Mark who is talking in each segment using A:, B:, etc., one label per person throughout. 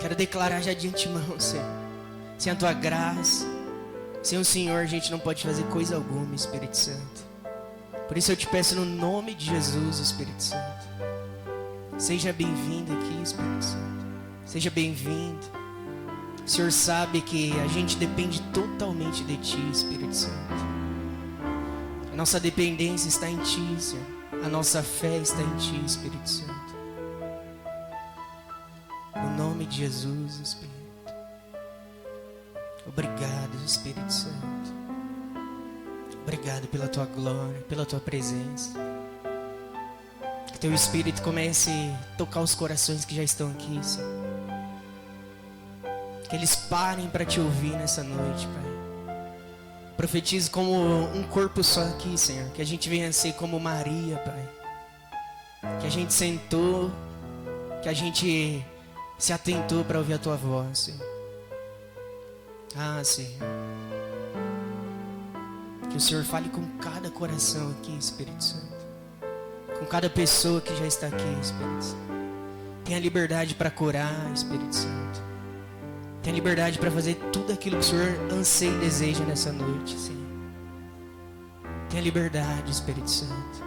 A: Quero declarar já de antemão, Senhor. Sem a tua graça, sem o Senhor, a gente não pode fazer coisa alguma, Espírito Santo. Por isso eu te peço no nome de Jesus, Espírito Santo. Seja bem-vindo aqui, Espírito Santo. Seja bem-vindo. O Senhor sabe que a gente depende totalmente de Ti, Espírito Santo. A nossa dependência está em Ti, Senhor. A nossa fé está em Ti, Espírito Santo. No nome de Jesus, Espírito. Obrigado, Espírito Santo. Obrigado pela Tua glória, pela Tua presença. Que Teu Espírito comece a tocar os corações que já estão aqui, Senhor. Que eles parem para Te ouvir nessa noite, Pai. Profetizo como um corpo só aqui, Senhor. Que a gente venha ser como Maria, Pai. Que a gente sentou, que a gente se atentou para ouvir a Tua voz, Senhor. Ah, Senhor. Que o Senhor fale com cada coração aqui, Espírito Santo. Com cada pessoa que já está aqui, Espírito Santo. Tenha liberdade para curar, Espírito Santo. Tenha liberdade para fazer tudo aquilo que o Senhor anseia e deseja nessa noite, Senhor. Tenha liberdade, Espírito Santo.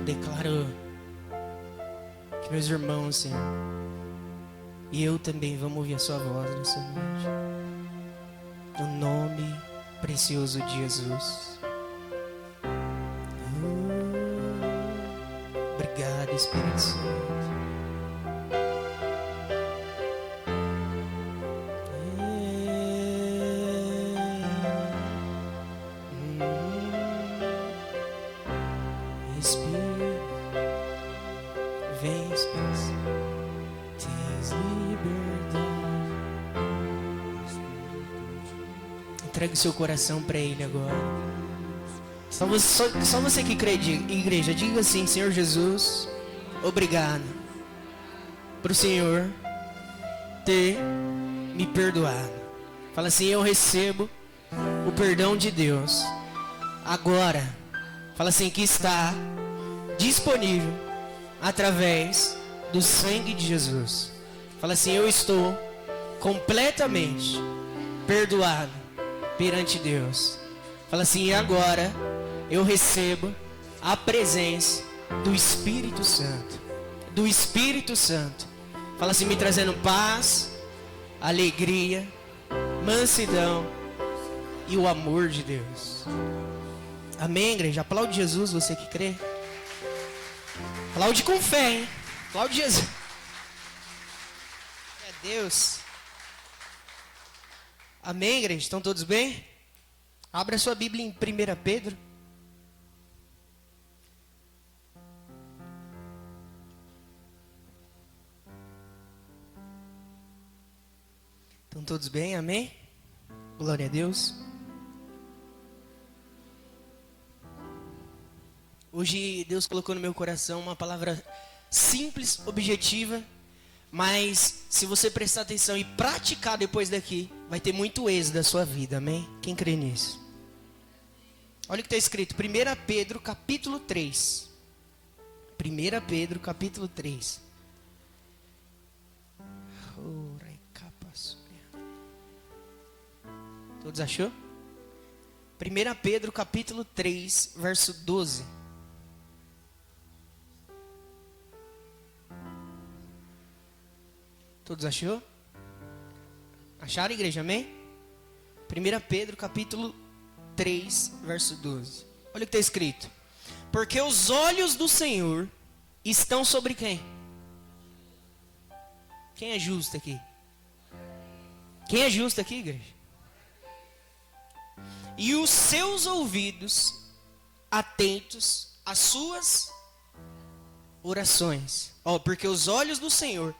A: Declaro que meus irmãos, Senhor, e eu também vamos ouvir a Sua voz nessa noite. No nome precioso de Jesus. Obrigado, Espírito Santo. Espírito, vem, Espírito, tens liberdade. Entregue o seu coração para Ele agora. Só você que crê, igreja, diga assim: Senhor Jesus, obrigado por o Senhor ter me perdoado. Fala assim: eu recebo o perdão de Deus agora. Fala assim: que está disponível através do sangue de Jesus. Fala assim: eu estou completamente perdoado perante Deus. Fala assim: e agora eu recebo a presença do Espírito Santo. Do Espírito Santo. Fala assim: me trazendo paz, alegria, mansidão e o amor de Deus. Amém, igreja? Aplaude Jesus, você que crê. Aplaude com fé, hein? Aplaude Jesus. É Deus. Amém, igreja? Estão todos bem? Abra sua Bíblia em 1 Pedro. Estão todos bem? Amém? Glória a Deus. Hoje Deus colocou no meu coração uma palavra simples, objetiva, mas se você prestar atenção e praticar depois daqui, vai ter muito êxito da sua vida, amém? Quem crê nisso? Olha o que está escrito, 1 Pedro capítulo 3. 1 Pedro capítulo 3. Todos achou? 1 Pedro capítulo 3, verso 12. Todos achou? Acharam, igreja? Amém? 1 Pedro capítulo 3, verso 12. Olha o que está escrito. Porque os olhos do Senhor estão sobre quem? Quem é justo aqui? Quem é justo aqui, igreja? E os seus ouvidos atentos às suas orações. Porque os olhos do Senhor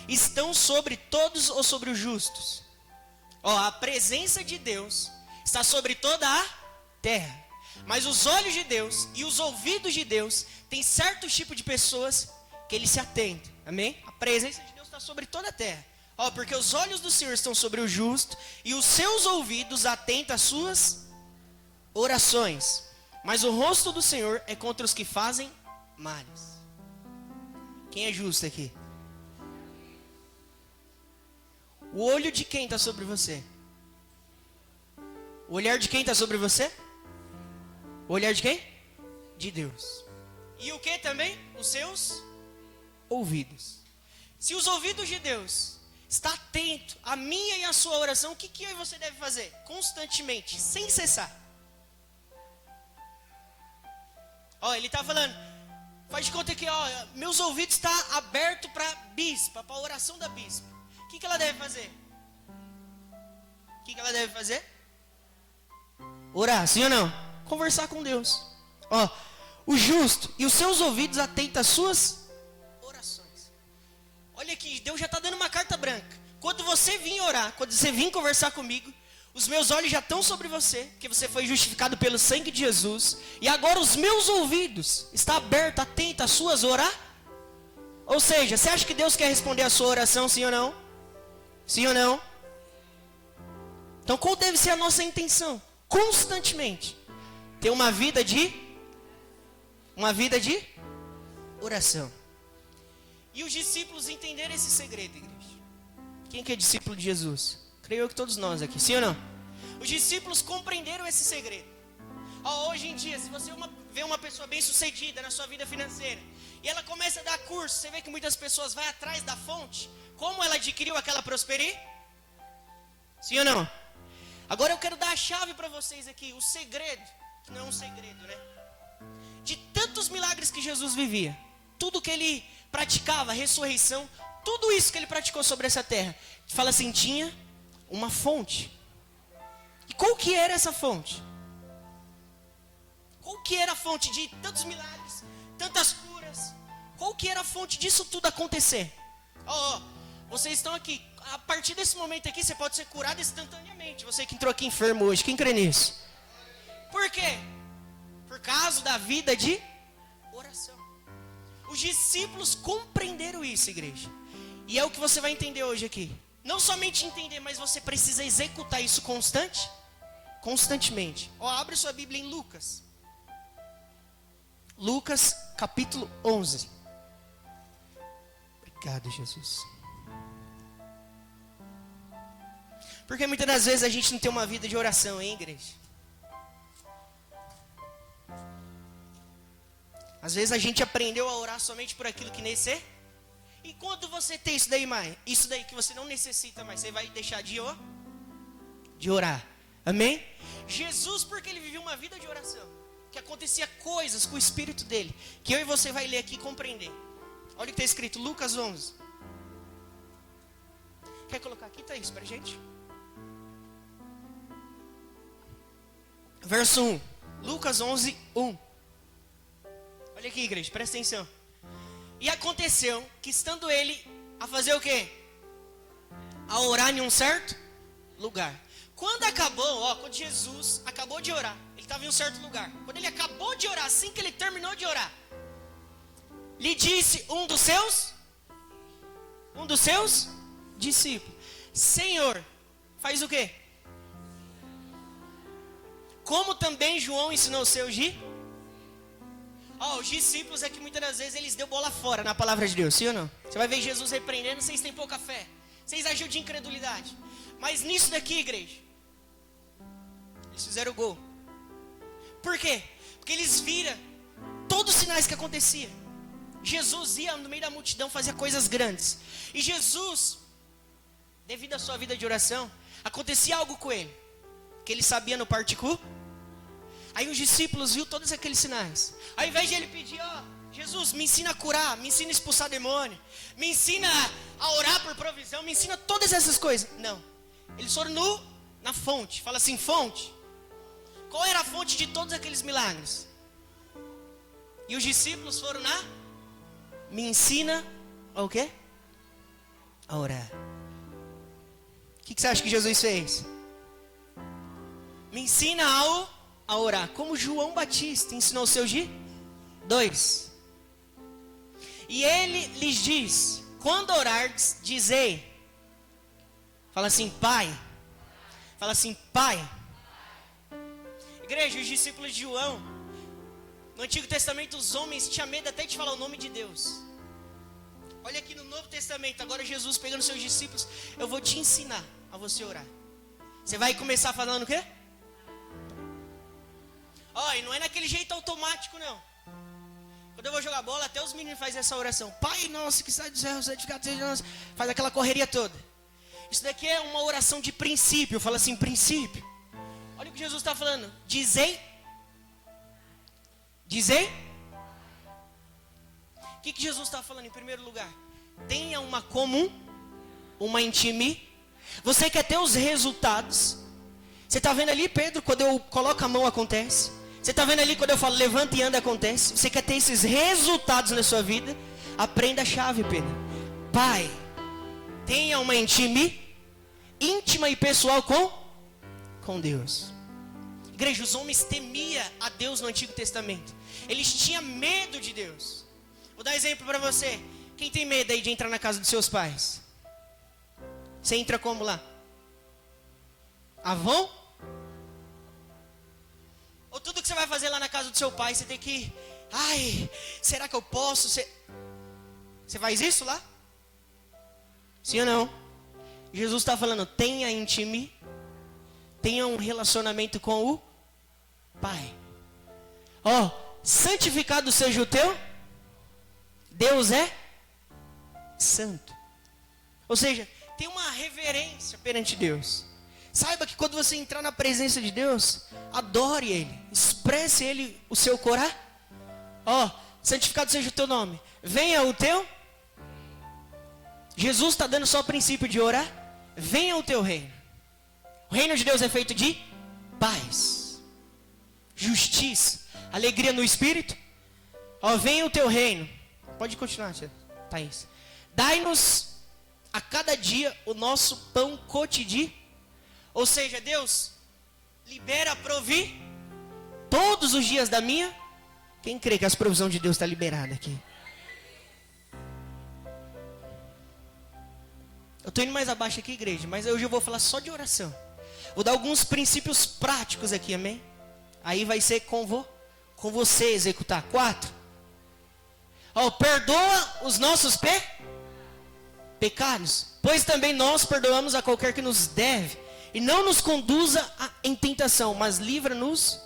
A: estão sobre todos ou sobre os justos. A presença de Deus está sobre toda a terra. Mas os olhos de Deus e os ouvidos de Deus tem certo tipo de pessoas que ele se atenta. Amém? A presença de Deus está sobre toda a terra. Porque os olhos do Senhor estão sobre o justo e os seus ouvidos atentos às suas orações. mas o rosto do Senhor é contra os que fazem males. Quem é justo aqui? O olho de quem está sobre você? O olhar de quem está sobre você? O olhar de quem? De Deus. E o que também? Os seus ouvidos. Se os ouvidos de Deus está atento à minha e à sua oração, o que eu e você deve fazer? Constantemente, sem cessar. Ó, ele está falando, faz de conta que meus ouvidos estão abertos para a bispa, para a oração da bispa. O que ela deve fazer? O que ela deve fazer? Orar, sim ou não? Conversar com Deus. Ó, o justo e os seus ouvidos atentam às suas orações. Olha aqui, Deus já está dando uma carta branca. Quando você vir orar, quando você vir conversar comigo, os meus olhos já estão sobre você, porque você foi justificado pelo sangue de Jesus. E agora os meus ouvidos estão abertos, atentos às suas orações. Ou seja, você acha que Deus quer responder a sua oração, sim ou não? Sim ou não? Então qual deve ser a nossa intenção? Constantemente ter uma vida de oração. E os discípulos entenderam esse segredo, igreja. Quem que é discípulo de Jesus? Creio eu que todos nós aqui, sim ou não? Os discípulos compreenderam esse segredo. Hoje em dia, se você vê uma pessoa bem sucedida na sua vida financeira e ela começa a dar curso, você vê que muitas pessoas vão atrás da fonte. Como ela adquiriu aquela prosperidade? Sim ou não? Agora eu quero dar a chave para vocês aqui, o segredo, que não é um segredo, né? De tantos milagres que Jesus vivia, tudo que ele praticava, ressurreição, tudo isso que ele praticou sobre essa terra, fala assim, tinha uma fonte. E qual que era essa fonte? Qual que era a fonte de tantos milagres, tantas curas? Qual que era a fonte disso tudo acontecer? Vocês estão aqui, a partir desse momento aqui, você pode ser curado instantaneamente. Você que entrou aqui enfermo hoje, quem crê nisso? Por quê? Por causa da vida de oração. Os discípulos compreenderam isso, igreja. E é o que você vai entender hoje aqui. Não somente entender, mas você precisa executar isso constantemente. Abre sua Bíblia em Lucas. Lucas capítulo 11. Obrigado, Jesus. Porque muitas das vezes a gente não tem uma vida de oração, hein, igreja? Às vezes a gente aprendeu a orar somente por aquilo que necessita. E quando você tem isso daí mais, isso daí que você não necessita mais, você vai deixar de orar. Amém? Jesus, porque ele viveu uma vida de oração, que acontecia coisas com o Espírito dele, que eu e você vai ler aqui e compreender. Olha o que está escrito, Lucas 11. Quer colocar aqui, Thaís, para a gente? Verso 1. Lucas 11, 1. Olha aqui, igreja, presta atenção. E aconteceu que estando ele a fazer o quê? A orar em um certo lugar. Quando acabou, quando Jesus acabou de orar, ele estava em um certo lugar. Quando ele acabou de orar, assim que ele terminou de orar, lhe disse um dos seus discípulos: Senhor, faz o quê? Como também João ensinou os seus os discípulos é que muitas das vezes eles deu bola fora na palavra de Deus, sim ou não? Você vai ver Jesus repreendendo, vocês têm pouca fé, vocês agiram de incredulidade. Mas nisso daqui, igreja, eles fizeram o gol. Por quê? Porque eles viram todos os sinais que aconteciam. Jesus ia no meio da multidão, fazia coisas grandes. E Jesus, devido à sua vida de oração, acontecia algo com ele, que ele sabia no particular. Aí os discípulos viram todos aqueles sinais. Ao invés de ele pedir, Jesus, me ensina a curar, me ensina a expulsar demônio, me ensina a orar por provisão, me ensina todas essas coisas. Não, eles foram na fonte. Fala assim, fonte. Qual era a fonte de todos aqueles milagres? E os discípulos foram me ensina o quê? A orar. O que você acha que Jesus fez? Me ensina a orar, como João Batista ensinou os seus 2. E ele lhes diz: quando orardes, dizei. Fala assim, Pai. Fala assim, Pai. Igreja, os discípulos de João, No Antigo Testamento os homens tinham medo até de falar o nome de Deus. Olha aqui no Novo Testamento, agora Jesus pegando seus discípulos, eu vou te ensinar a você orar. Você vai começar falando o quê? E não é naquele jeito automático não. Quando eu vou jogar bola, até os meninos fazem essa oração. Pai nosso que está do céu, santificado seja nosso. Faz aquela correria toda. Isso daqui é uma oração de princípio. Fala assim, princípio. Olha o que Jesus está falando. Dizei. O que Jesus está falando em primeiro lugar? Tenha uma comum, uma intimidade. Você quer ter os resultados. Você está vendo ali, Pedro, quando eu coloco a mão acontece. Você está vendo ali quando eu falo levanta e anda acontece. Você quer ter esses resultados na sua vida? Aprenda a chave, Pedro. Pai, tenha uma intimidade íntima e pessoal com Deus. Igreja, os homens temiam a Deus no Antigo Testamento. Eles tinham medo de Deus. Vou dar exemplo para você. Quem tem medo aí de entrar na casa dos seus pais? Você entra como lá? Avon? Ou tudo que você vai fazer lá na casa do seu pai, você tem que... será que eu posso? Você faz isso lá? Sim ou não? Jesus está falando, tenha intimidade, tenha um relacionamento com o Pai. Santificado seja o teu. Deus é santo. Ou seja, tem uma reverência perante Deus. Saiba que quando você entrar na presença de Deus, adore Ele, expresse Ele o seu coração. Santificado seja o teu nome. Venha o teu. Jesus está dando só o princípio de orar. Venha o teu reino. O reino de Deus é feito de paz, justiça, alegria no Espírito. Venha o teu reino. Pode continuar, Thaís. Dai-nos a cada dia o nosso pão cotidiano. Ou seja, Deus libera a provir todos os dias da minha. Quem crê que as provisões de Deus está liberada aqui? Eu estou indo mais abaixo aqui, igreja, mas hoje eu vou falar só de oração. Vou dar alguns princípios práticos aqui, amém? Aí vai ser com você executar. 4. Perdoa os nossos pecados, pois também nós perdoamos a qualquer que nos deve. E não nos conduza em tentação, mas livra-nos.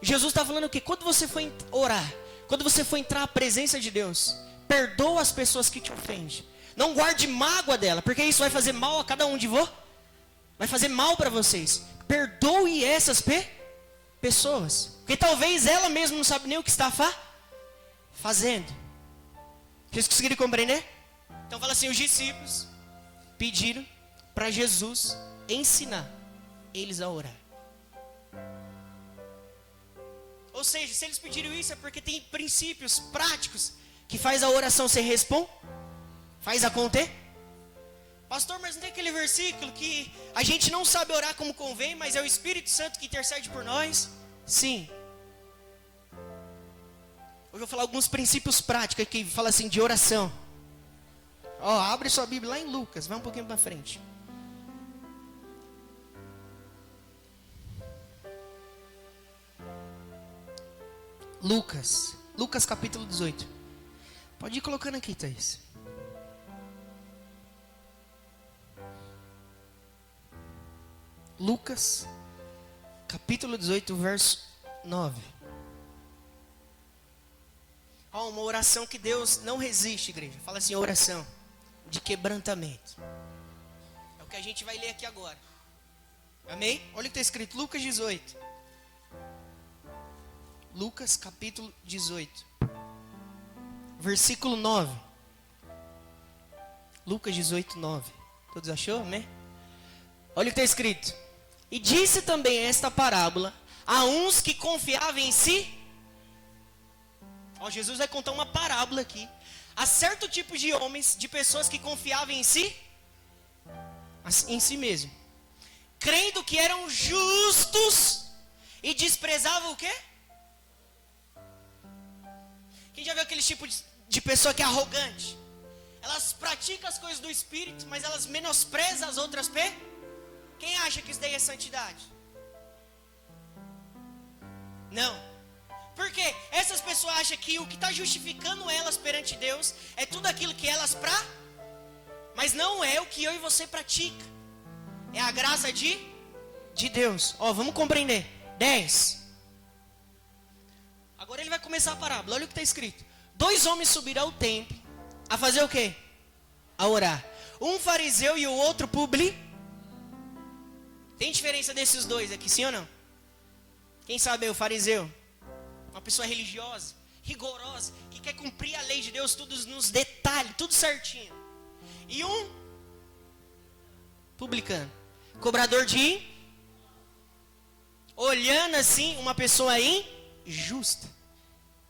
A: Jesus está falando o quê? Quando você for orar, quando você for entrar na presença de Deus, perdoa as pessoas que te ofendem. Não guarde mágoa dela, porque isso vai fazer mal a cada um de vocês. Vai fazer mal para vocês. Perdoe essas pessoas, porque talvez ela mesma não sabe nem o que está fazendo. Vocês conseguiram compreender? Então fala assim, os discípulos pediram para Jesus ensinar eles a orar. Ou seja, se eles pediram isso é porque tem princípios práticos que faz a oração ser faz acontecer. Pastor, mas não tem aquele versículo que a gente não sabe orar como convém, mas é o Espírito Santo que intercede por nós? Sim. Hoje eu vou falar alguns princípios práticos que fala assim de oração. Abre sua Bíblia lá em Lucas, vai um pouquinho para frente. Lucas capítulo 18. Pode ir colocando aqui, Thaís. Lucas capítulo 18, verso 9. Uma oração que Deus não resiste, igreja. Fala assim, oração de quebrantamento. É o que a gente vai ler aqui agora. Amém? Olha o que está escrito, Lucas 18. Lucas capítulo 18, versículo 9. Lucas 18, 9. Todos achou, amém? Olha o que está escrito. E disse também esta parábola a uns que confiavam em si. Jesus vai contar uma parábola aqui. A certo tipo de homens, de pessoas que confiavam em si mesmo, crendo que eram justos e desprezavam o quê? Quem já viu aquele tipo de pessoa que é arrogante? Elas praticam as coisas do Espírito, mas elas menosprezam as outras Quem acha que isso daí é santidade? Não. Porque essas pessoas acham que o que está justificando elas perante Deus é tudo aquilo que elas mas não é o que eu e você pratica. É a graça de Deus. Ó, vamos compreender. 10. Agora ele vai começar a parábola. Olha o que está escrito. 2 homens subiram ao templo a fazer o quê? A orar. Um fariseu e o outro Tem diferença desses dois aqui, sim ou não? Quem sabe o fariseu? Uma pessoa religiosa, rigorosa, que quer cumprir a lei de Deus, tudo nos detalhes, tudo certinho. E um publicano, cobrador olhando assim, uma pessoa injusta.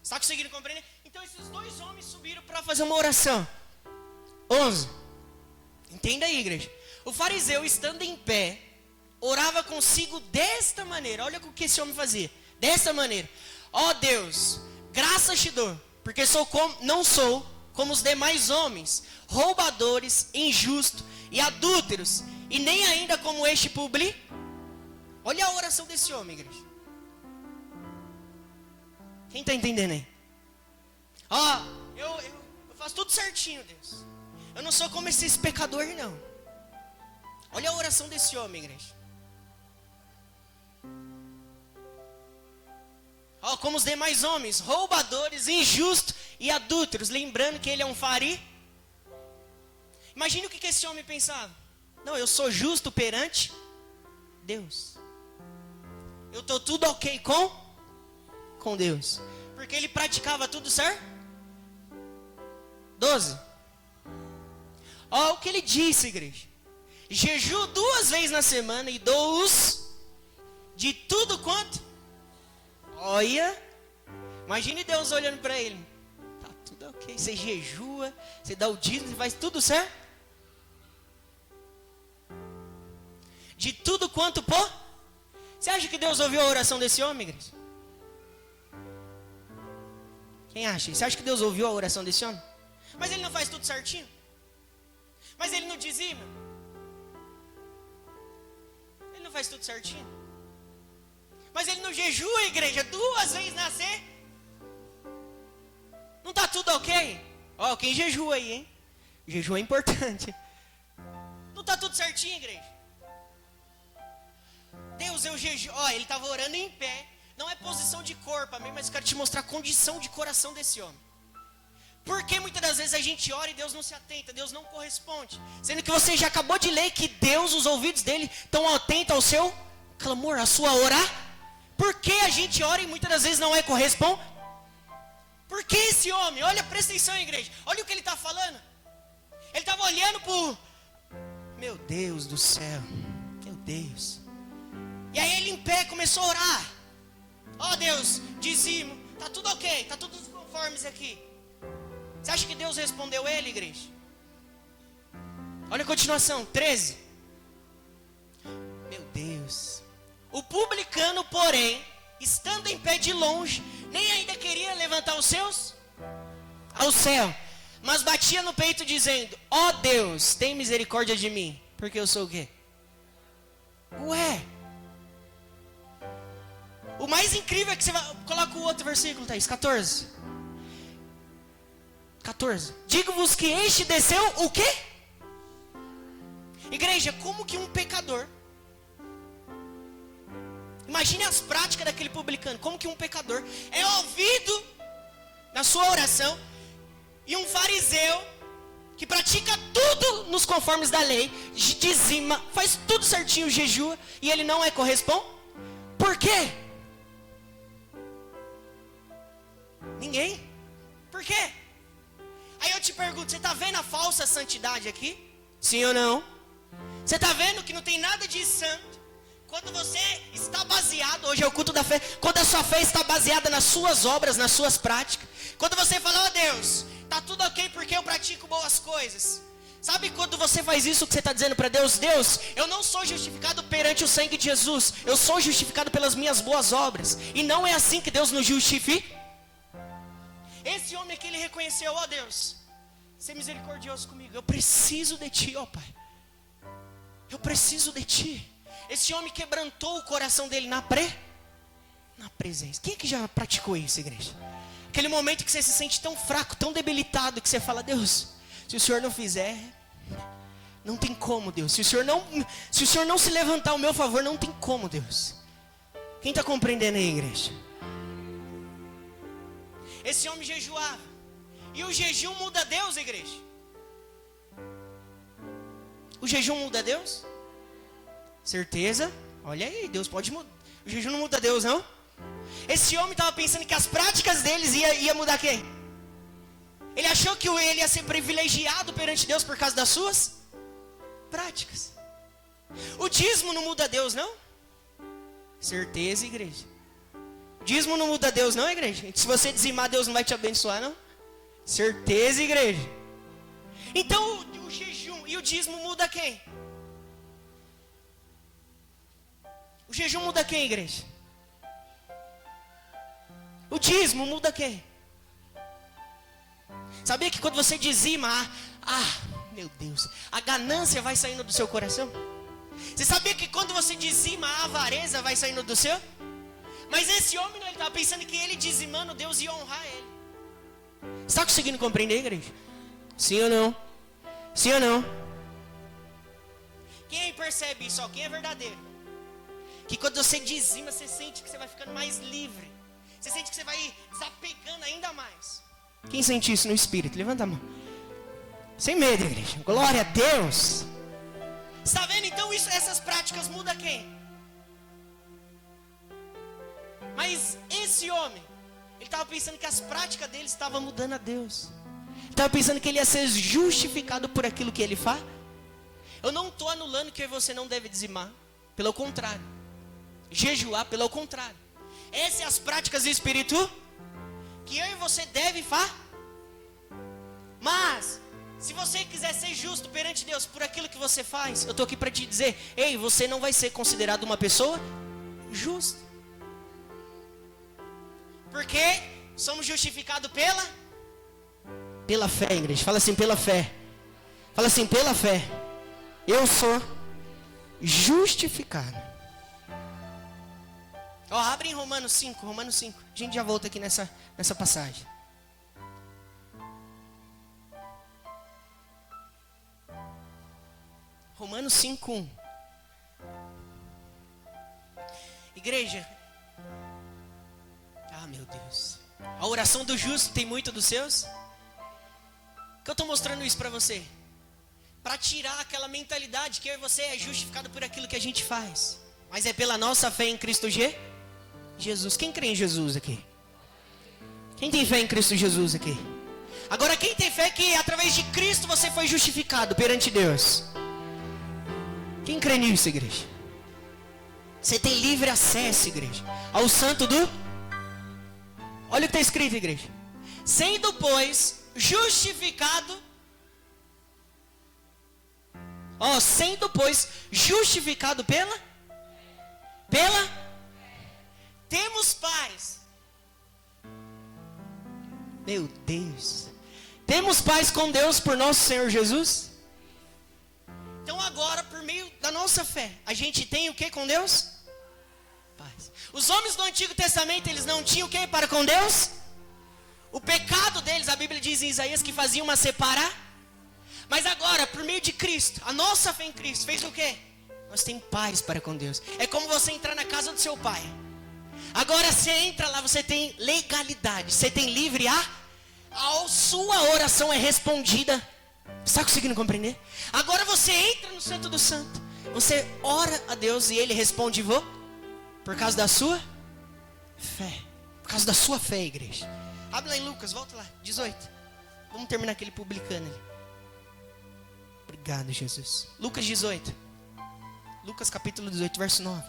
A: Está conseguindo compreender? Então esses 2 homens subiram para fazer uma oração. 11. Entenda aí, igreja. O fariseu, estando em pé, orava consigo desta maneira. Olha o que esse homem fazia. Desta maneira. Ó Deus, graças te dou, porque não sou como os demais homens, roubadores, injustos e adúlteros, e nem ainda como este Olha a oração desse homem, igreja. Quem está entendendo aí? Ó, eu faço tudo certinho, Deus. Eu não sou como esses pecadores, não. Olha a oração desse homem, igreja. Ó, como os demais homens, roubadores, injustos e adúlteros. Lembrando que ele é um Imagine o que esse homem pensava. Não, eu sou justo perante Deus. Eu estou tudo ok com Deus. Porque ele praticava tudo certo. 12. Ó o que ele disse, igreja. Jejuo 2 vezes na semana e dou-os de tudo quanto. Olha. Imagine Deus olhando para ele. Tá tudo ok. Você jejua, você dá o dízimo, você faz tudo certo. De tudo quanto Você acha que Deus ouviu a oração desse homem, igreja? Quem acha? Você acha que Deus ouviu a oração desse homem? Mas ele não faz tudo certinho? Mas ele não dizima? Ele não faz tudo certinho? Mas ele não jejua, igreja, 2 vezes na semana? Não está tudo ok? Ó, quem jejua aí, hein? Jejum é importante. Não está tudo certinho, igreja? Deus, eu jejuo. Ó, ele estava orando em pé. Não é posição de corpo, amém? Mas eu quero te mostrar a condição de coração desse homem. Porque muitas das vezes a gente ora e Deus não se atenta, Deus não corresponde. Sendo que você já acabou de ler que Deus, os ouvidos dele, estão atentos ao seu clamor, à sua orar. Por que a gente ora e muitas das vezes não é corresponde? Por que esse homem? Olha, presta atenção, igreja. Olha o que ele está falando. Ele estava olhando para Meu Deus do céu. Meu Deus. E aí ele em pé começou a orar. Ó Deus, dizimo. Tá tudo ok, tá tudo conformes aqui. Você acha que Deus respondeu ele, igreja? Olha a continuação, 13. Meu Deus. O publicano, porém, estando em pé de longe, nem ainda queria levantar os seus ao céu, mas batia no peito dizendo: ó Deus, tem misericórdia de mim, porque eu sou o quê? Ué. O mais incrível é que você vai... Coloca o outro versículo, Thaís, 14. Digo-vos que este desceu o quê? Igreja, como que um pecador... Imagine as práticas daquele publicano. Como que um pecador é ouvido na sua oração, e um fariseu que pratica tudo nos conformes da lei, dizima, faz tudo certinho, jejua, e ele não é corresponde? Por quê? Ninguém? Por quê? Aí eu te pergunto, você está vendo a falsa santidade aqui? Sim ou não? Você está vendo que não tem nada de santo? Quando você está baseado, hoje é o culto da fé, quando a sua fé está baseada nas suas obras, nas suas práticas. Quando você fala: ó Deus, está tudo ok porque eu pratico boas coisas. Sabe quando você faz isso, que você está dizendo para Deus: Deus, eu não sou justificado perante o sangue de Jesus, eu sou justificado pelas minhas boas obras. E não é assim que Deus nos justifica. Esse homem aqui, ele reconheceu: ó Deus, ser misericordioso comigo, eu preciso de Ti, ó Pai. Eu preciso de Ti. Esse homem quebrantou o coração dele na na presença. Quem é que já praticou isso, igreja? Aquele momento que você se sente tão fraco, tão debilitado, que você fala, Deus, se o Senhor não fizer, não tem como, Deus. Se o Senhor não se levantar ao meu favor, não tem como, Deus. Quem está compreendendo aí, igreja? Esse homem jejuava. E o jejum muda Deus, igreja? O jejum muda Deus? Certeza? Olha aí, Deus pode mudar. O jejum não muda Deus, não? Esse homem estava pensando que as práticas deles ia mudar quem? Ele achou que ele ia ser privilegiado perante Deus por causa das suas práticas. O dízimo não muda Deus, não? Certeza, igreja. O dízimo não muda Deus, não, igreja? Se você dizimar, Deus não vai te abençoar, não? Certeza, igreja. Então o jejum e o dízimo muda quem? O jejum muda quem, igreja? O dízimo muda quem? Sabia que quando você dizima, meu Deus, a ganância vai saindo do seu coração? Você sabia que quando você dizima, a avareza vai saindo do seu? Mas esse homem, ele estava pensando que ele dizimando, Deus ia honrar ele. Está conseguindo compreender, igreja? Sim ou não? Sim ou não? Quem percebe isso? Quem é verdadeiro? Que quando você dizima, você sente que você vai ficando mais livre. Você sente que você vai desapegando ainda mais. Quem sente isso no espírito? Levanta a mão. Sem medo, igreja. Glória a Deus. Está vendo? Então essas práticas mudam quem? Mas esse homem, ele estava pensando que as práticas dele estavam mudando a Deus. Ele estava pensando que ele ia ser justificado por aquilo que ele faz. Eu não estou anulando que você não deve dizimar. Pelo contrário. Jejuar, pelo contrário. Essas são as práticas do Espírito que eu e você deve fazer. Mas se você quiser ser justo perante Deus por aquilo que você faz, eu estou aqui para te dizer, ei, você não vai ser considerado uma pessoa justa. Porque somos justificados pela fé, igreja. Fala assim, pela fé. Fala assim, pela fé. Eu sou justificado. Abre em Romanos 5. A gente já volta aqui nessa passagem. Romanos 5:1. Igreja. Meu Deus. A oração do justo tem muito dos seus. Que eu estou mostrando isso para você? Para tirar aquela mentalidade que eu e você é justificado por aquilo que a gente faz. Mas é pela nossa fé em Cristo Jesus. Quem crê em Jesus aqui? Quem tem fé em Cristo Jesus aqui? Agora quem tem fé que através de Cristo você foi justificado perante Deus? Quem crê nisso, igreja? Você tem livre acesso, igreja, ao santo do... Olha o que está escrito, igreja. Sendo, pois, justificado. Sendo, pois, justificado pela. Temos paz. Meu Deus. Temos paz com Deus por nosso Senhor Jesus. Então agora, por meio da nossa fé, a gente tem o que com Deus? Paz. Os homens do Antigo Testamento, eles não tinham o que para com Deus? O pecado deles, a Bíblia diz em Isaías que fazia uma separar. Mas agora, por meio de Cristo, a nossa fé em Cristo fez o quê? Nós temos paz para com Deus. É como você entrar na casa do seu pai. Agora você entra lá, você tem legalidade. Você tem livre a sua oração é respondida. Está conseguindo compreender? Agora você entra no Santo do Santo. Você ora a Deus e Ele responde por causa da sua fé. Por causa da sua fé, igreja. Abre lá em Lucas, volta lá, 18. Vamos terminar aquele publicano ali. Obrigado, Jesus. Lucas 18. Lucas capítulo 18, verso 9.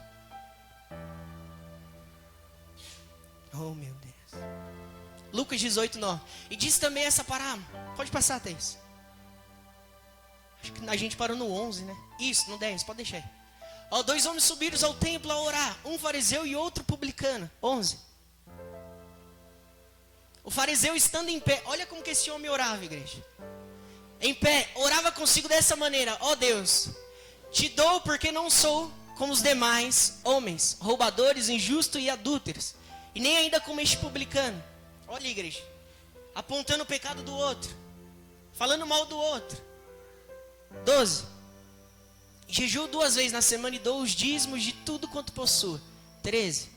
A: Oh, meu Deus. Lucas 18, 9. E diz também essa parábola. Pode passar, Thaís. Acho que a gente parou no 11, né? Isso, no 10, pode deixar aí. 2 homens subiram ao templo a orar. Um fariseu e outro publicano. 11. O fariseu estando em pé. Olha como que esse homem orava, igreja. Em pé, orava consigo dessa maneira. Deus, te dou porque não sou como os demais homens, roubadores, injustos e adúlteros, e nem ainda como este publicano. Olha, igreja, apontando o pecado do outro, falando mal do outro. 12. Jejuo 2 vezes na semana e dou os dízimos de tudo quanto possuo. 13.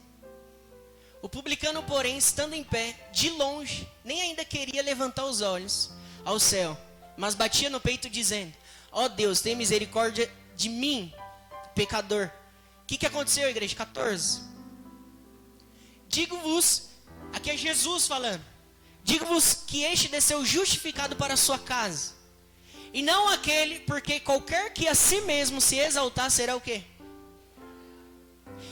A: O publicano, porém, estando em pé, de longe, nem ainda queria levantar os olhos ao céu, mas batia no peito dizendo: ó Deus, tem misericórdia de mim, pecador. O que aconteceu, igreja? 14. Digo-vos, aqui é Jesus falando, digo-vos que este desceu justificado para a sua casa, e não aquele, porque qualquer que a si mesmo se exaltar será o quê?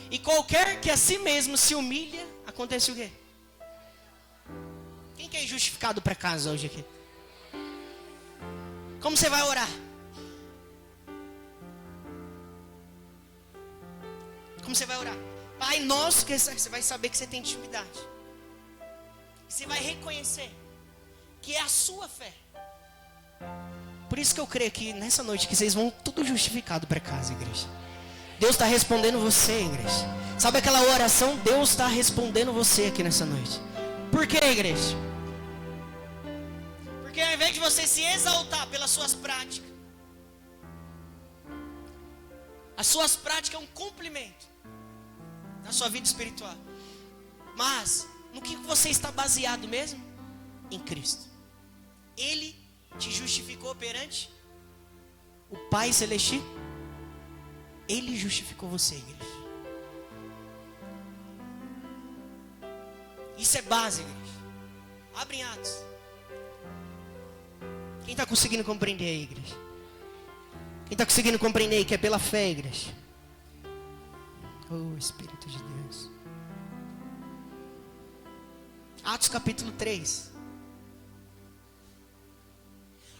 A: E qualquer que a si mesmo se humilha, acontece o quê? Quem que é justificado para casa hoje aqui? Como você vai orar? Como você vai orar? Pai nosso, que você vai saber que você tem intimidade. Você vai reconhecer que é a sua fé. Por isso que eu creio que nessa noite que vocês vão tudo justificado para casa, igreja. Deus está respondendo você, igreja. Sabe aquela oração? Deus está respondendo você aqui nessa noite. Por quê, igreja? Porque ao invés de você se exaltar pelas suas práticas, as suas práticas é um cumprimento na sua vida espiritual. Mas, no que você está baseado mesmo? Em Cristo. Ele te justificou perante o Pai Celestial. Ele justificou você, igreja. Isso é base, igreja. Abre em Atos. Quem está conseguindo compreender aí, igreja? Quem está conseguindo compreender que é pela fé, igreja? Oh, Espírito de Deus. Atos capítulo 3.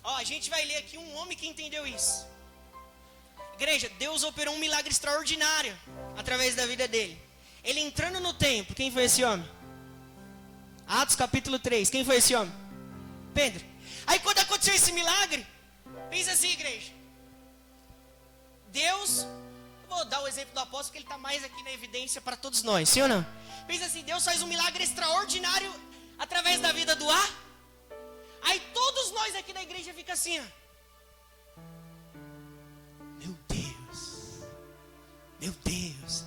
A: A gente vai ler aqui um homem que entendeu isso. Igreja, Deus operou um milagre extraordinário através da vida dele. Ele entrando no templo, quem foi esse homem? Atos capítulo 3, quem foi esse homem? Pedro. Aí quando aconteceu esse milagre, pensa assim, igreja. Deus, eu vou dar o exemplo do apóstolo, porque ele está mais aqui na evidência para todos nós, sim ou não? Pensa assim, Deus faz um milagre extraordinário através da vida do A. Aí todos nós aqui da igreja ficam assim, ó. Meu Deus.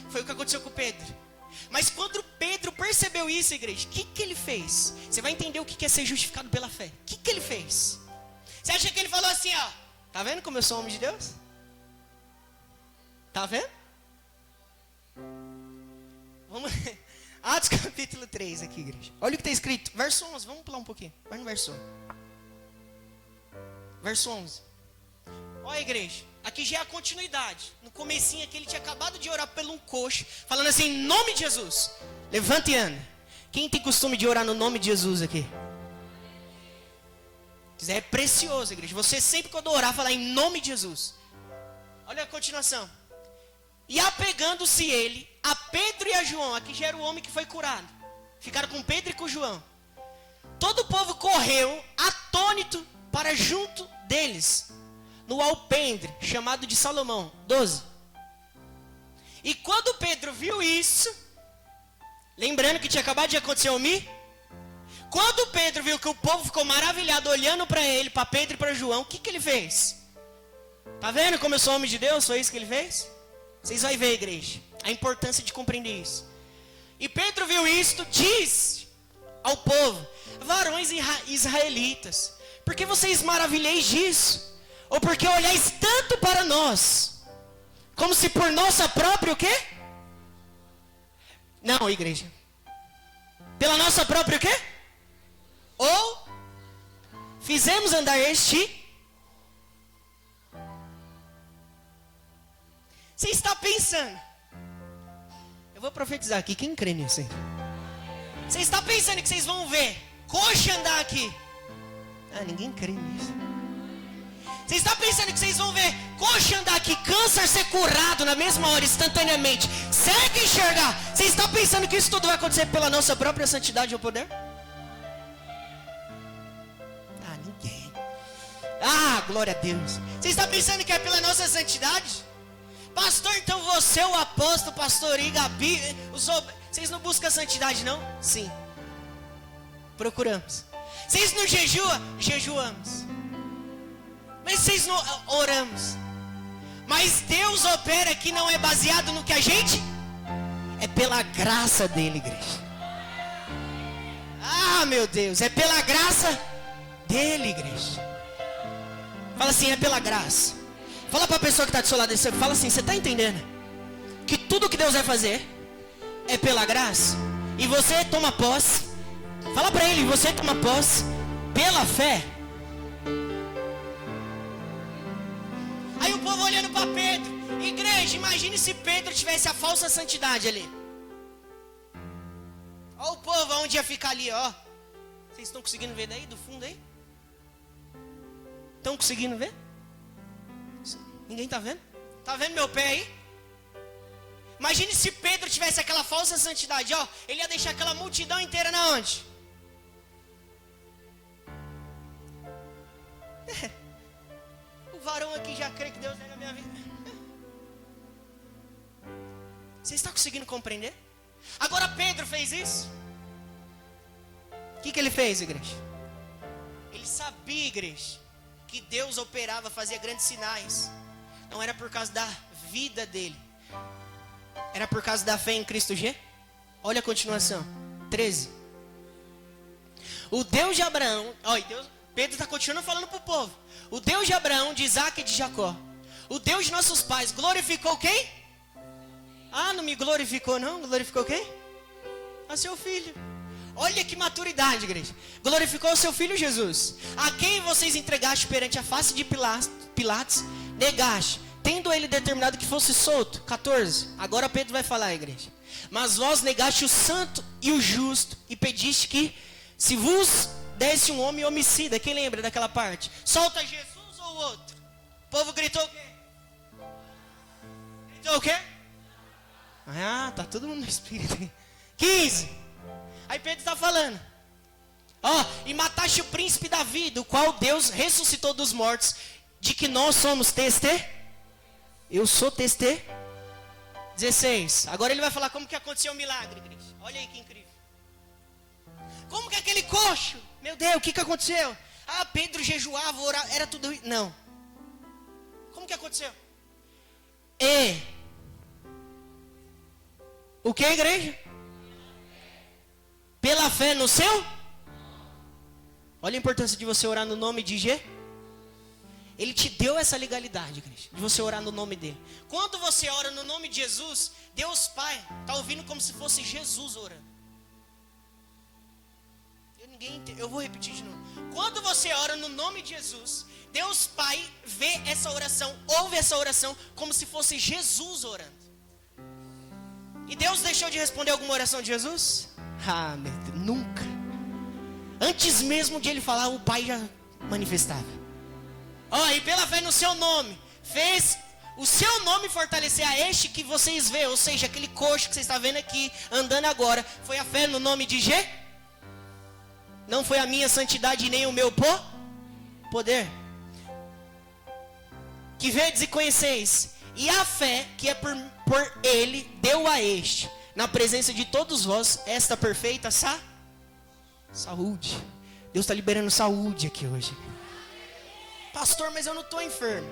A: Foi o que aconteceu com Pedro. Mas quando Pedro percebeu isso, igreja, o que ele fez? Você vai entender o que é ser justificado pela fé. O que ele fez? Você acha que ele falou assim, ó? Tá vendo como eu sou homem de Deus? Tá vendo? Vamos. Atos capítulo 3 aqui, igreja. Olha o que está escrito. Verso 11. Vamos pular um pouquinho. Vai no verso 11. Verso 11. Olha, igreja. Aqui já é a continuidade. No comecinho aqui ele tinha acabado de orar pelo um coxo, falando assim, em nome de Jesus. Levanta e anda. Quem tem costume de orar no nome de Jesus aqui? É precioso, igreja. Você sempre quando orar, falar em nome de Jesus. Olha a continuação. E apegando-se ele a Pedro e a João. Aqui já era o homem que foi curado. Ficaram com Pedro e com João. Todo o povo correu atônito para junto deles, no alpendre, chamado de Salomão. 12. E quando Pedro viu isso, lembrando que tinha acabado de acontecer o Mi, quando Pedro viu que o povo ficou maravilhado olhando para ele, para Pedro e para João, o que ele fez? Tá vendo como eu sou homem de Deus? Foi isso que ele fez? Vocês vão ver, igreja, a importância de compreender isso. E Pedro viu isto, diz ao povo: varões israelitas, por que vocês maravilheis disso? Ou porque olhais tanto para nós, como se por nossa própria o quê? Não, igreja. Pela nossa própria o quê? Ou fizemos andar este. Você está pensando? Eu vou profetizar aqui, quem crê nisso aí? Você está pensando que vocês vão ver coxa andar aqui? Ah, ninguém crê nisso. Você está pensando que vocês vão ver coxa andar aqui, câncer ser curado na mesma hora, instantaneamente, cego enxergar? Você está pensando que isso tudo vai acontecer pela nossa própria santidade ou poder? Ah, ninguém. Ah, glória a Deus. Você está pensando que é pela nossa santidade? Pastor, então você, o apóstolo, pastor e Gabi, vocês não buscam a santidade, não? Sim. Procuramos. Vocês não jejuam? Jejuamos. Mas vocês não oramos? Mas Deus opera que não é baseado no que a gente... É pela graça dele, igreja. Ah, meu Deus, é pela graça dele, igreja. Fala assim, é pela graça. Fala para a pessoa que está do seu lado, fala assim, você está entendendo? Que tudo que Deus vai fazer é pela graça. E você toma posse. Fala para ele, você toma posse pela fé. Aí o povo olhando para Pedro. Igreja, imagine se Pedro tivesse a falsa santidade ali. Olha o povo onde ia ficar ali, ó. Vocês estão conseguindo ver daí, do fundo aí? Estão conseguindo ver? Ninguém está vendo? Está vendo meu pé aí? Imagine se Pedro tivesse aquela falsa santidade, ó. Ele ia deixar aquela multidão inteira na onde? O varão aqui já crê que Deus é na minha vida. Você está conseguindo compreender? Agora Pedro fez isso. O que ele fez, igreja? Ele sabia, igreja, que Deus operava, fazia grandes sinais. Não era por causa da vida dele. Era por causa da fé em Cristo G. Olha a continuação. 13. O Deus de Abraão. Olha, Pedro está continuando falando para o povo. O Deus de Abraão, de Isaac e de Jacó. O Deus de nossos pais glorificou quem? Ah, não me glorificou não? Glorificou quem? A seu filho. Olha que maturidade, igreja. Glorificou o seu filho Jesus. A quem vocês entregaste perante a face de Pilatos, negaste, tendo ele determinado que fosse solto. 14. Agora Pedro vai falar, igreja. Mas vós negaste o santo e o justo, e pediste que, se vos desse um homem homicida, quem lembra daquela parte? Solta Jesus ou outro? O povo gritou o quê? Gritou o quê? Ah, tá todo mundo no espírito. 15. Aí Pedro está falando. Ó, e mataste o príncipe Davi, do qual Deus ressuscitou dos mortos, de que nós somos Eu sou 16. Agora ele vai falar como que aconteceu o milagre, igreja. Olha aí que incrível. Como que aquele coxo? Meu Deus, o que aconteceu? Ah, Pedro jejuava, orava, era tudo... Não. Como que aconteceu? O que, igreja? Pela fé no seu? Olha a importância de você orar no nome de G. Ele te deu essa legalidade, igreja, de você orar no nome dele. Quando você ora no nome de Jesus, Deus Pai está ouvindo como se fosse Jesus orando. Eu vou repetir de novo. Quando você ora no nome de Jesus, Deus Pai vê essa oração, ouve essa oração como se fosse Jesus orando. E Deus deixou de responder alguma oração de Jesus? Ah, meu Deus, nunca. Antes mesmo de ele falar, o Pai já manifestava. Ó, e pela fé no seu nome, fez o seu nome fortalecer a este que vocês vê, ou seja, aquele coxo que você está vendo aqui, andando agora, foi a fé no nome de G? Não foi a minha santidade nem o meu poder. Que vedes e conheceis, e a fé que é por ele deu a este, na presença de todos vós, esta perfeita saúde. Deus está liberando saúde aqui hoje. Pastor, mas eu não estou enfermo.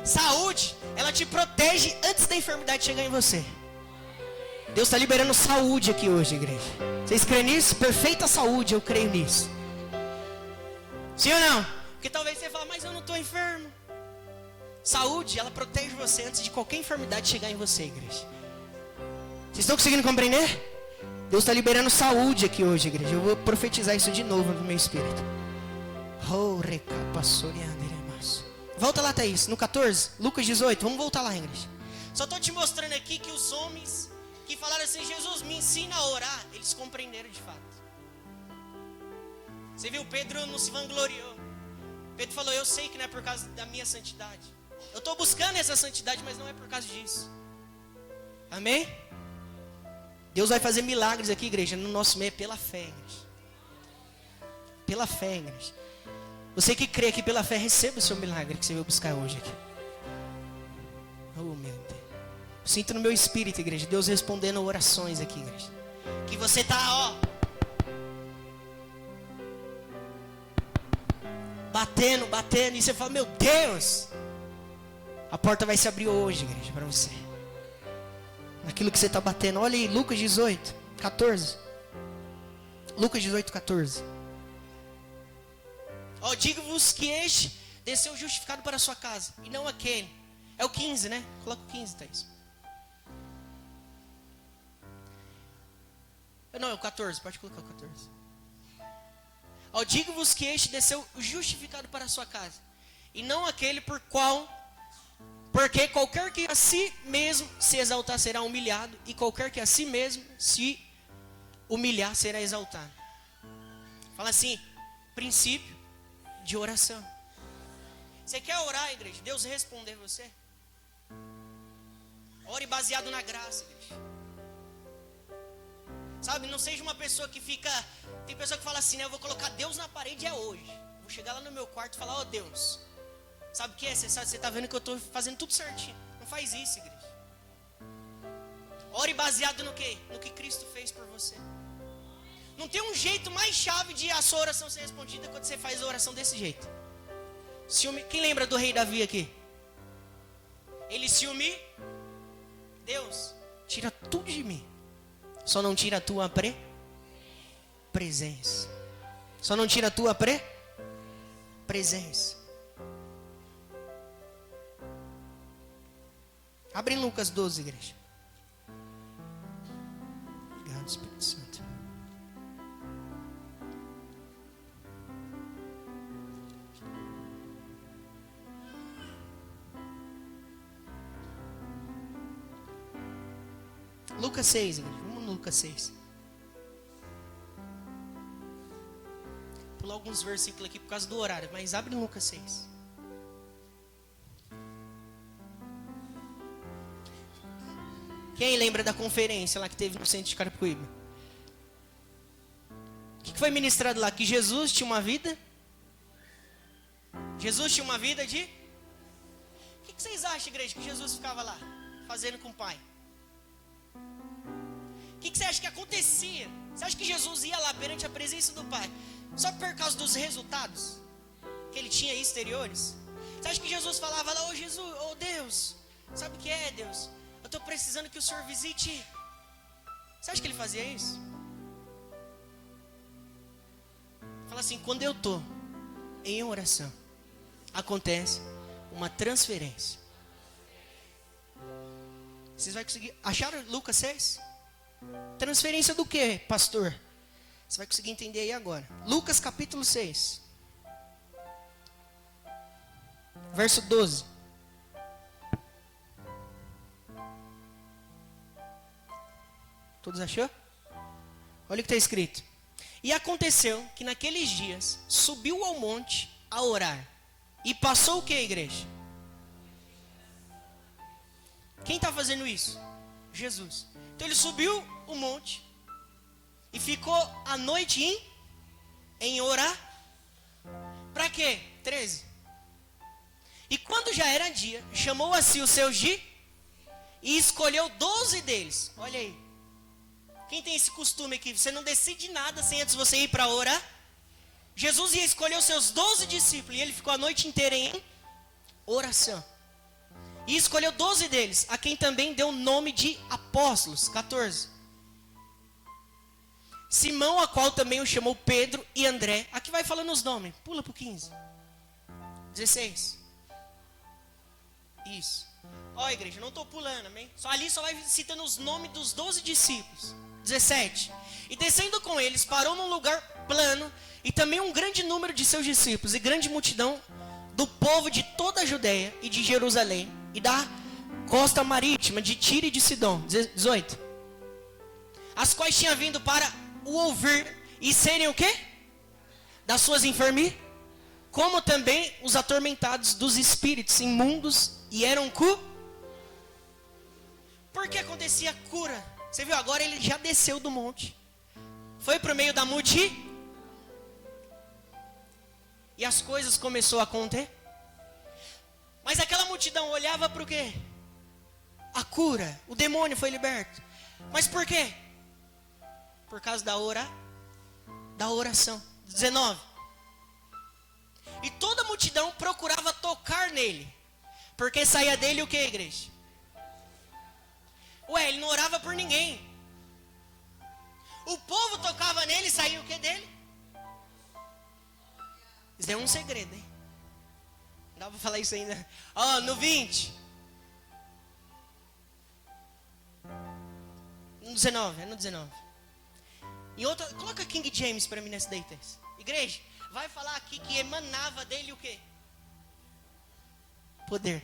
A: Saúde, ela te protege antes da enfermidade chegar em você. Deus está liberando saúde aqui hoje, igreja. Vocês creem nisso? Perfeita saúde, eu creio nisso. Sim ou não? Porque talvez você fale, mas eu não estou enfermo. Saúde, ela protege você antes de qualquer enfermidade chegar em você, igreja. Vocês estão conseguindo compreender? Deus está liberando saúde aqui hoje, igreja. Eu vou profetizar isso de novo no meu espírito. Volta lá, Thaís, no 14, Lucas 18. Vamos voltar lá, igreja. Só estou te mostrando aqui que os homens que falaram assim, Jesus, me ensina a orar, eles compreenderam de fato. Você viu, Pedro não se vangloriou. Pedro falou, eu sei que não é por causa da minha santidade. Eu estou buscando essa santidade, mas não é por causa disso. Amém? Deus vai fazer milagres aqui, igreja, no nosso meio, pela fé, igreja. Pela fé, igreja. Você que crê aqui pela fé, receba o seu milagre que você veio buscar hoje aqui. Oh, meu Deus. Sinto no meu espírito, igreja, Deus respondendo orações aqui, igreja. Que você tá, ó, batendo, e você fala, meu Deus, a porta vai se abrir hoje, igreja, para você. Naquilo que você tá batendo. Olha aí, Lucas 18, 14. Lucas 18, 14. Ó, digo-vos que este desceu justificado para a sua casa, e não aquele. É o 15, né? Coloca o 15, Thaís. Não, é o 14, pode colocar o 14. Ó, digo-vos que este desceu justificado para a sua casa, e não aquele porque qualquer que a si mesmo se exaltar será humilhado, e qualquer que a si mesmo se humilhar será exaltado. Fala assim, princípio de oração. Você quer orar, igreja? Deus responder você? Ore baseado na graça, igreja. Sabe, não seja uma pessoa que fica... Tem pessoa que fala assim, né? Eu vou colocar Deus na parede hoje. Vou chegar lá no meu quarto e falar, ó Deus, sabe o que é? Você tá vendo que eu estou fazendo tudo certinho. Não faz isso, igreja. Ore baseado no quê? No que Cristo fez por você. Não tem um jeito mais chave de a sua oração ser respondida quando você faz a oração desse jeito. Quem lembra do rei Davi aqui? Ele se humilha. Deus, tira tudo de mim. Só não tira a tua presença. Só não tira a tua presença. Abre em Lucas 12, igreja. Obrigado, Espírito Santo. Lucas 6, igreja. Vamos no Lucas 6. Pular alguns versículos aqui por causa do horário, mas abre em Lucas 6. Quem lembra da conferência lá que teve no centro de Carapicuíba? O que foi ministrado lá? Que Jesus tinha uma vida? Jesus tinha uma vida de... O que vocês acham, igreja, que Jesus ficava lá fazendo com o Pai? O que você acha que acontecia? Você acha que Jesus ia lá perante a presença do Pai só por causa dos resultados que ele tinha aí exteriores? Você acha que Jesus falava lá, ô Jesus, ô Deus, sabe o que é, Deus? Eu estou precisando que o Senhor visite. Você acha que ele fazia isso? Fala assim, quando eu estou em oração, acontece uma transferência. Vocês vão conseguir... Acharam Lucas 6? Transferência do que, pastor? Você vai conseguir entender aí agora. Lucas capítulo 6. Verso 12. Todos achou? Olha o que está escrito. E aconteceu que naqueles dias subiu ao monte a orar. E passou o que, igreja? Quem está fazendo isso? Jesus. Então ele subiu o monte e ficou a noite em orar. Para quê? 13. E quando já era dia, chamou a si os seus e escolheu 12 deles. Olha aí. Quem tem esse costume aqui? Você não decide nada sem antes você ir para orar. Jesus ia escolher os seus 12 discípulos e ele ficou a noite inteira em oração. E escolheu 12 deles, a quem também deu o nome de apóstolos. 14. Simão, a qual também o chamou Pedro e André. Aqui vai falando os nomes. Pula para o 15. 16. Isso. Ó, igreja, não estou pulando, amém? Ali só vai citando os nomes dos 12 discípulos. 17. E descendo com eles, parou num lugar plano, e também um grande número de seus discípulos, e grande multidão do povo de toda a Judeia e de Jerusalém, e da costa marítima de Tiro e de Sidom. 18. As quais tinham vindo para o ouvir, e serem o quê? Das suas enfermidades, como também os atormentados dos espíritos imundos, e eram Por que acontecia cura? Você viu, agora ele já desceu do monte. Foi para o meio da multidão. E as coisas começaram a acontecer. Mas aquela multidão olhava para o quê? a cura, o demônio foi liberto. Mas por quê? Por causa da oração. 19. E toda a multidão procurava tocar nele, porque saía dele o que, igreja? Ué, ele não orava por ninguém. O povo tocava nele e saía o que dele? Isso é um segredo, hein? Não dá pra falar isso ainda. Ó, no 20. No 19, é no 19. Em outra, coloca King James para mim nessa daí, Tess. Igreja, vai falar aqui que emanava dele o quê? Poder.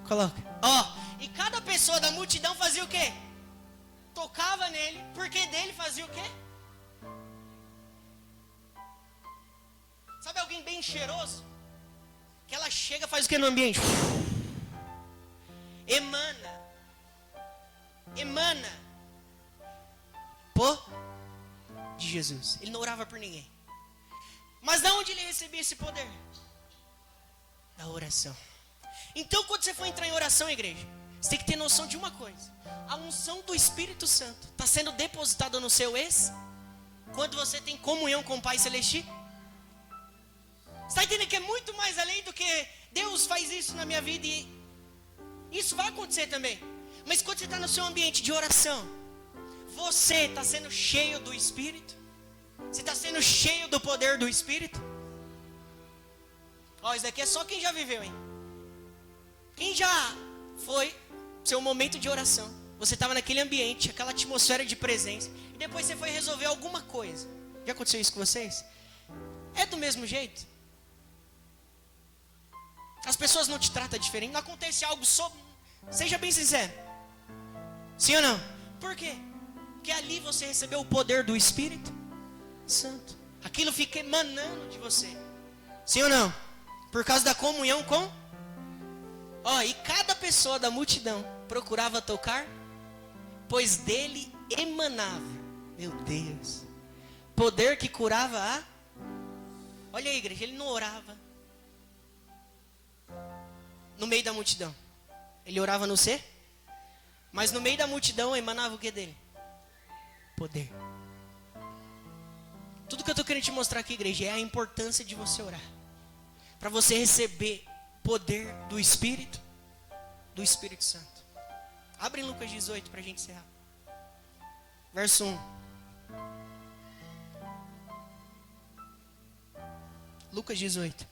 A: Coloca. Ó, e cada pessoa da multidão fazia o quê? Tocava nele, porque dele fazia o quê? Sabe alguém bem cheiroso? Que ela chega e faz o que no ambiente? Emana. De Jesus. Ele não orava por ninguém. Mas de onde ele recebia esse poder? Da oração. Então quando você for entrar em oração, igreja, você tem que ter noção de uma coisa. A unção do Espírito Santo está sendo depositada no seu quando você tem comunhão com o Pai Celestial. Você está entendendo que é muito mais além do que Deus faz isso na minha vida e isso vai acontecer também. Mas quando você está no seu ambiente de oração, você está sendo cheio do Espírito? Você está sendo cheio do poder do Espírito? Ó, isso daqui é só quem já viveu, hein? Quem já foi seu momento de oração? Você estava naquele ambiente, aquela atmosfera de presença, e depois você foi resolver alguma coisa. Já aconteceu isso com vocês? É do mesmo jeito? As pessoas não te tratam diferente? Não acontece algo seja bem sincero. Sim ou não? Por quê? Porque ali você recebeu o poder do Espírito Santo. Aquilo fica emanando de você. Sim ou não? Por causa da comunhão com... Ó, e cada pessoa da multidão procurava tocar, pois dele emanava. Meu Deus. Poder que curava a... Olha aí, igreja, ele não orava no meio da multidão. Ele orava no ser, mas no meio da multidão emanava o que dele? Poder. Tudo que eu estou querendo te mostrar aqui, igreja, é a importância de você orar. Para você receber poder do Espírito Santo. Abre em Lucas 18 para a gente encerrar. Verso 1. Lucas 18.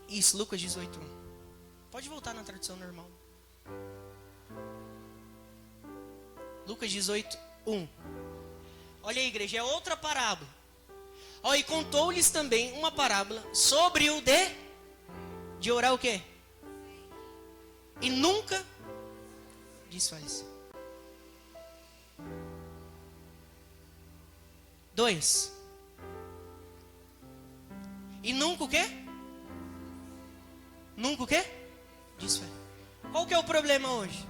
A: Isso, Lucas 18. Pode voltar na tradução normal. Lucas 18, 1. Olha aí, igreja, é outra parábola. Ó, e contou-lhes também uma parábola sobre o de orar o quê? E nunca desfalecer. 2. E nunca o quê? Nunca o quê? Desfalecer. Qual que é o problema hoje?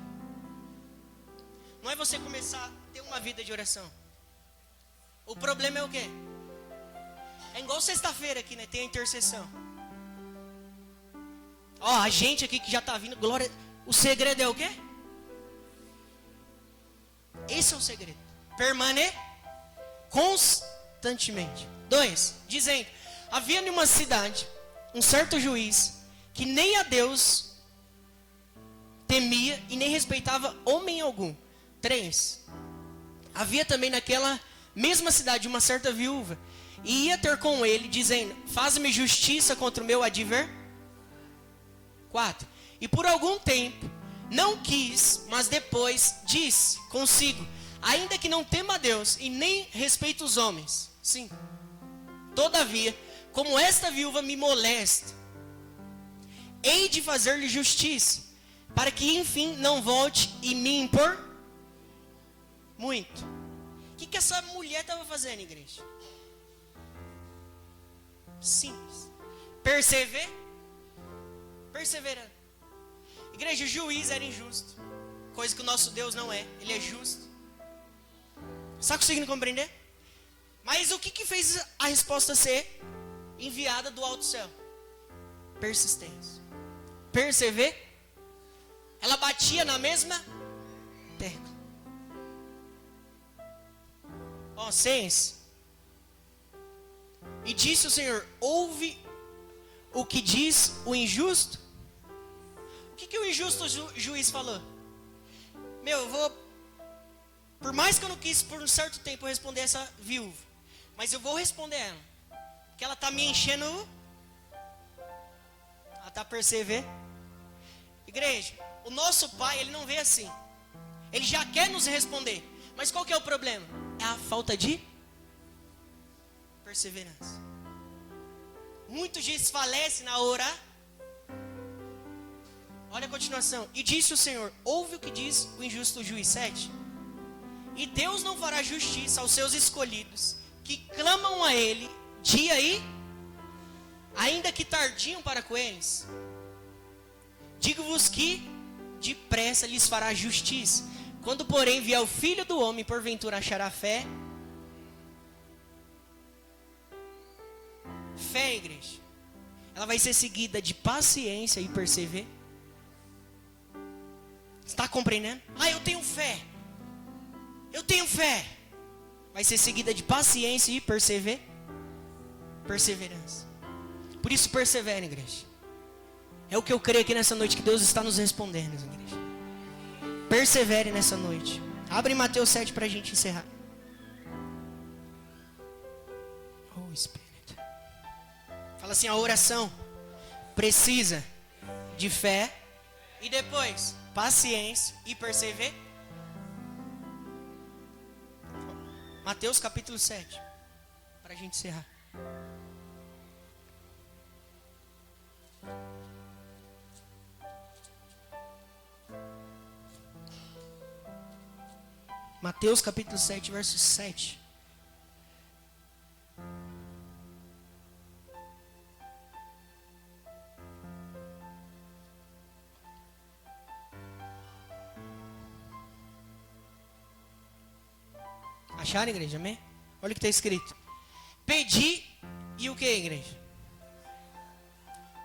A: Não é você começar a ter uma vida de oração. O problema é o quê? É igual sexta-feira aqui, né? Tem a intercessão. Ó, a gente aqui que já está vindo, glória. O segredo é o quê? Esse é o segredo. Permanecer constantemente. 2. Dizendo, havia em uma cidade um certo juiz que nem a Deus temia e nem respeitava homem algum. 3. Havia também naquela mesma cidade uma certa viúva, e ia ter com ele, dizendo, faz-me justiça contra o meu adversário. 4. E por algum tempo não quis, mas depois disse consigo, ainda que não tema a Deus e nem respeite os homens. 5. Todavia, como esta viúva me molesta, hei de fazer-lhe justiça, para que enfim não volte e me impor muito. O que essa mulher estava fazendo, igreja? Simples. Perseverando. Igreja, o juiz era injusto, coisa que o nosso Deus não é. Ele é justo. Está conseguindo compreender? Mas o que fez a resposta ser enviada do alto céu? Persistência. Perceber. Ela batia na mesma tecla. Ó, 6. E disse o Senhor: ouve o que diz o injusto. O que o injusto juiz falou? Meu, eu vou... Por mais que eu não quis por um certo tempo responder essa viúva, mas eu vou responder ela. Porque ela está me enchendo. Ela está percebendo. Igreja, o nosso Pai, Ele não vê assim. Ele já quer nos responder. Mas qual que é o problema? É a falta de perseverança. Muitos desfalecem na orar. Olha a continuação. E disse o Senhor: ouve o que diz o injusto juiz. 7. E Deus não fará justiça aos seus escolhidos, que clamam a Ele dia e ainda que tardiam para com eles. Digo-vos que depressa lhes fará justiça. Quando porém vier o Filho do Homem, porventura achará fé. Fé, igreja, ela vai ser seguida de paciência e perseverança. Está compreendendo? Ah, eu tenho fé. Eu tenho fé. Vai ser seguida de paciência e perseverança. Por isso persevere, igreja. É o que eu creio aqui nessa noite, que Deus está nos respondendo, igreja. Persevere nessa noite. Abre Mateus 7 para a gente encerrar. Oh, Espírito. Fala assim: a oração precisa de fé e depois paciência e perseverança. Mateus capítulo 7. Para a gente encerrar. Mateus capítulo 7, verso 7. Acharam, igreja? Amém? Olha o que está escrito. Pedi e o que, igreja?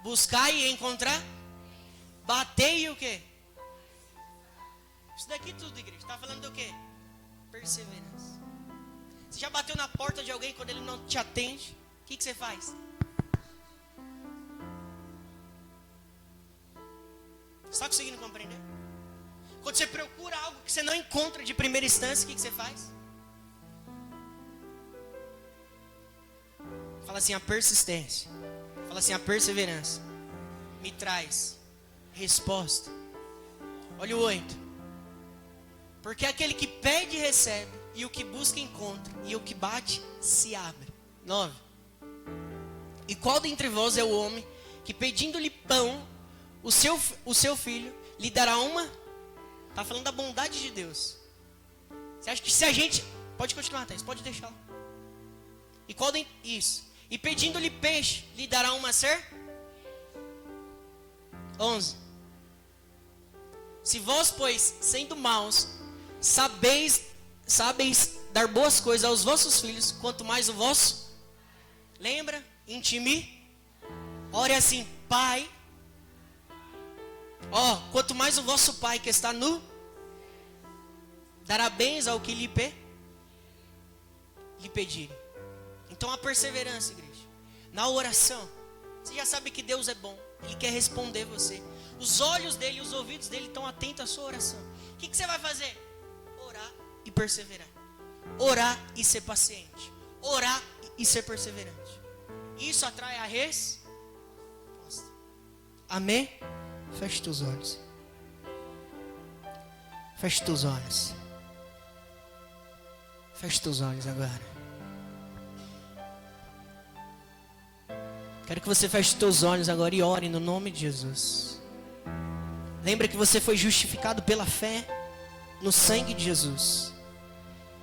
A: Buscar e encontrar. Bater e o que? Isso daqui tudo, igreja. Está falando do que? Perseverança. Você já bateu na porta de alguém quando ele não te atende? O que você faz? Você está conseguindo compreender? Quando você procura algo que você não encontra de primeira instância, o que você faz? Fala assim: a persistência. Fala assim: a perseverança me traz resposta. Olha o 8. Porque aquele que pede recebe, e o que busca encontra, e o que bate se abre. 9. E qual dentre vós é o homem que pedindo-lhe pão, o seu filho lhe dará uma? Está falando da bondade de Deus. Você acha que se a gente... Pode continuar, Thaís, pode deixar. E qual isso? E pedindo-lhe peixe, lhe dará uma ser? 11. Se vós, pois, sendo maus, sabeis dar boas coisas aos vossos filhos, quanto mais o vosso. Lembra? Intime. Ore assim: Pai. Quanto mais o vosso Pai que está no, dará bens ao que lhe pedirem. Então a perseverança, igreja, na oração. Você já sabe que Deus é bom. Ele quer responder você. Os olhos dele, os ouvidos dele estão atentos à sua oração. O que você vai fazer? Orar e perseverar. Orar e ser paciente. Orar e ser perseverante. Isso atrai a resposta. Amém? Feche teus olhos. Feche teus olhos. Feche teus olhos agora. Quero que você feche teus olhos agora e ore no nome de Jesus. Lembra que você foi justificado pela fé no sangue de Jesus.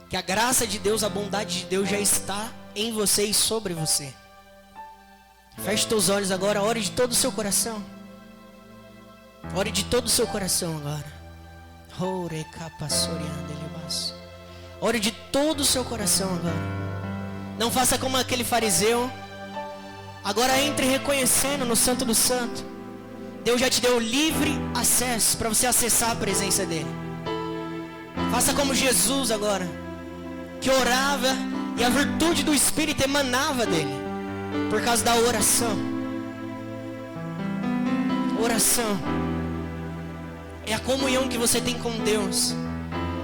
A: Que a graça de Deus, a bondade de Deus já está em você e sobre você. Feche teus olhos agora, ore de todo o seu coração. Ore de todo o seu coração agora. Ore de todo o seu coração agora. Não faça como aquele fariseu Agora entre reconhecendo no Santo do Santo. Deus já te deu livre acesso para você acessar a presença dele. Faça como Jesus agora, que orava e a virtude do Espírito emanava dele, por causa da oração. Oração é a comunhão que você tem com Deus.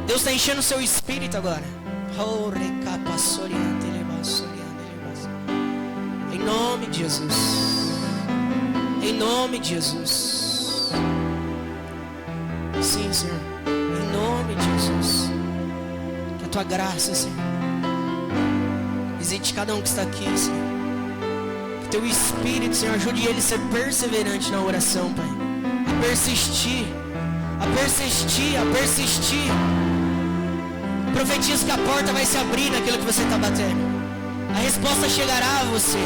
A: Deus está enchendo o seu espírito agora. Em nome de Jesus. Em nome de Jesus. Sim, Senhor. Em nome de Jesus. Que a tua graça, Senhor, visite cada um que está aqui, Senhor. Que teu Espírito, Senhor, ajude ele a ser perseverante na oração, Pai. A persistir. A persistir. A persistir. Profetizo que a porta vai se abrir naquilo que você está batendo. A resposta chegará a você.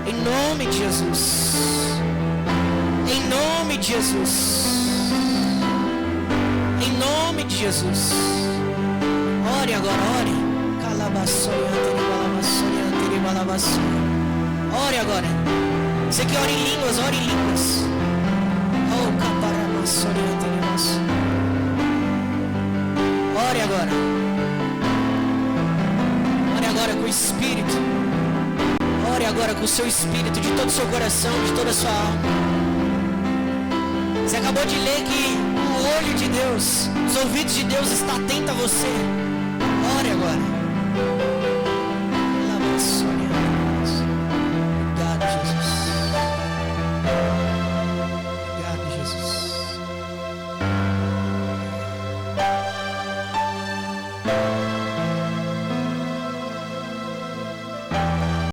A: Em nome de Jesus. Em nome de Jesus. Em nome de Jesus. Ore agora, ore. Ore agora. Você que ora em línguas, ore em línguas. Ore agora. Ore agora com o Espírito. Ore agora com o seu Espírito, de todo o seu coração, de toda a sua alma. Você acabou de ler que o olho de Deus, os ouvidos de Deus está atento a você. Ore agora.